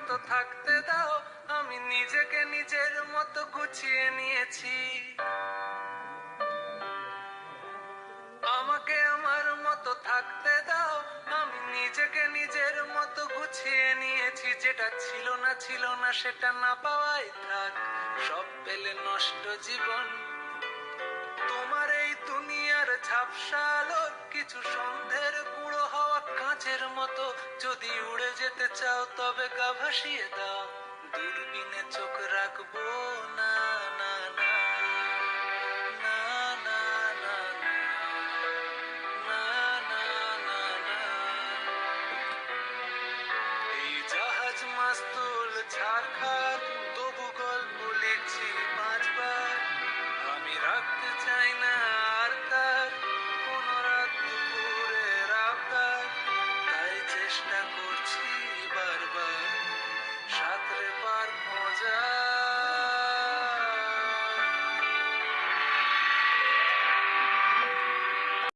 মতো থাকতে দাও, আমি নিজেকে নিজের মতো গুছিয়ে নিয়েছি। আমাকে আমার মতো থাকতে দাও, আমি নিজেকে নিজের মতো গুছিয়ে নিয়েছি। যেটা ছিল না সেটা না পাওয়াই থাক, সব পেলে নষ্ট জীবন। তোমার এই দুনিয়ার ঝাপসা আলো কিছু সন্ধ্যের গুঁড়ো হওয়া কাঁচের মতো। যদি উড়ে যেতে চাও তবে গা ভাসিয়ে দাও, দূরবীনে চোখ রাখবো না। না না না না না না না না না। এই জাহাজ মাস্তুল ছাড়খার, তবু গল্প লিখছি 5 বার। আমি রাখতে চাই না